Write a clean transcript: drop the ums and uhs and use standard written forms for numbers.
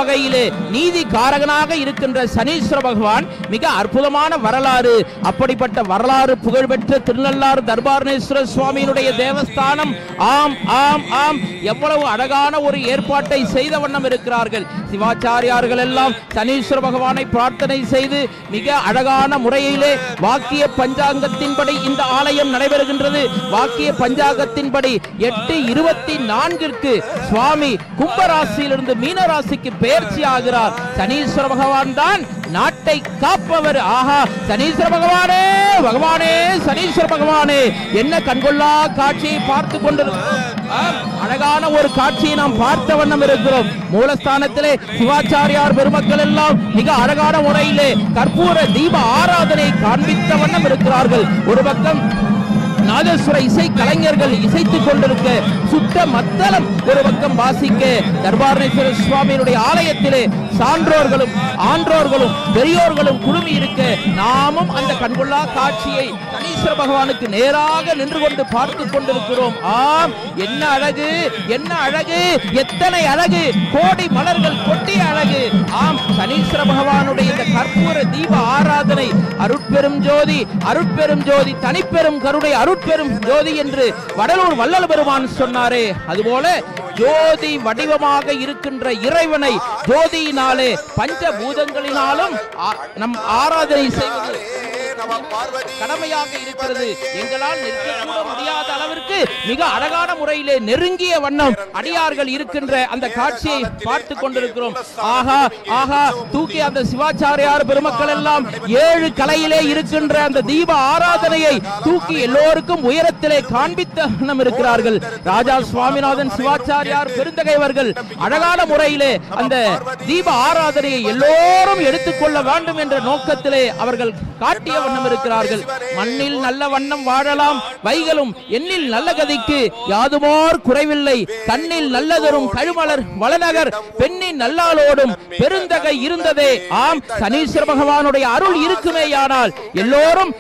வகையிலே நீதி காரகனாக இருக்கின்ற சனீஸ்வர பகவான் மிக அற்புதமான வரலாறு. அப்படிப்பட்ட வரலாறு புகழ்பெற்ற திருநள்ளாறு தர்பாரணேஸ்வர சுவாமியினுடைய தேவஸ்தானம். ஆம் ஆம் ஆம், எவ்வளவு அழகான ஒரு ஏற்பாட்டை செய்த வண்ணம் இருக்கிறார்கள். சிவாச்சாரியார்கள் எல்லாம் சனீஸ்வர பகவானை பிரார்த்தனை செய்து மிக அழகான முறையிலே வாக்கிய பஞ்சாங்கத்தின்படி இந்த ஆலயம் நடைபெறுகின்றது. வாக்கிய பஞ்சாங்கத்தின்படி 8:24 சுவாமி கும்பராசியிலிருந்து மீனராசிக்கு பெயர்ச்சி ஆகிறார். சனீஸ்வர பகவான் தான் நாட்டை காப்பவர். ஆஹா, சனீஸ்வர பகவானே பகவானே சனீஸ்வர பகவானே, என்ன கண்கொள்ளா காட்சியை பார்த்து கொண்டிருக்கிறோம். அழகான ஒரு காட்சியை நாம் பார்த்த வண்ணம் இருக்கிறோம். மூலஸ்தானத்திலே சிவாச்சாரியார் பெருமக்கள் எல்லாம் மிக அழகான முறையிலே கற்பூர தீப ஆராதனை காண்பித்த வண்ணம் இருக்கிறார்கள். ஒரு பக்கம் நாதஸ்வர இசை கலைஞர்கள் இசைத்துக் கொண்டிருக்க, சுத்த மத்தளம் ஒரு பக்கம் வாசிக்க, தர்பாரணேஸ்வர சுவாமியினுடைய ஆலயத்திலே சான்றோர்களும் ஆன்றோர்களும் பெரியோர்களும் குழுமி இருக்க, நாமும் அந்த கண்கொள்ளா காட்சியை சனீஸ்வர பகவானுக்கு நேராக நின்று கொண்டு பார்த்து கொண்டிருக்கிறோம். ஆம், என்ன அழகு, என்ன அழகு, எத்தனை அழகு, கோடி மலர்கள் கொட்டிய அழகு. ஆம், சனீஸ்வர பகவானுடைய இந்த கற்பூர தீப ஆராதனை அருட்பெரும் ஜோதி, அருட்பெரும் ஜோதி, தனிப்பெரும் கருணை, அருட்பெரும் ஜோதி என்று வடலூர் வள்ளல் பெருமான் சொன்னாரே, அதுபோல ஜோதி வடிவமாக இருக்கின்ற இறைவனை ஜோதியினாலே பஞ்சபூதங்களினாலும் நம் ஆராதனை செய்வது கடமையாக இருக்கிறது. எங்களால் நிற்கக்கூட முடியாத அளவிற்கு மிக அழகான முறையிலே நெருங்கிய வண்ணம் அடியார்கள் இருக்கின்ற அந்த காட்சியை பார்த்து கொண்டிருக்கிறோம். ஆஹா ஆஹா, தூக்கி அந்த சிவாச்சாரியார் பெருமக்கள் எல்லாம் 7 கலையிலே இருக்கின்ற அந்த தீப ஆராதனையை தூக்கி எல்லோருக்கும் உயரத்திலே காண்பித்த வண்ணம் இருக்கிறார்கள். ராஜா சுவாமிநாதன் சிவாச்சாரியார் பெருந்தகைவர்கள் அழகான முறையிலே அந்த தீப ஆராதனையை எல்லோரும் எடுத்துக்கொள்ள வேண்டும் என்ற நோக்கத்திலே அவர்கள் காட்டிய வண்ணம் இருக்கிறார்கள். மண்ணில் நல்ல வண்ணம் வாழலாம் வைகளும், எண்ணில் நல்ல கதிக்கு யாதுமோர் குறைவில்லை, கண்ணில் நல்லதரும் கழுமலர் வளநகர் பெண்ணின் நல்லாளோடும் பெருந்தகை இருந்ததே. ஆம், சனீஸ்வர பகவானுடைய அருள் இருக்குமேயானால் எல்லோரும்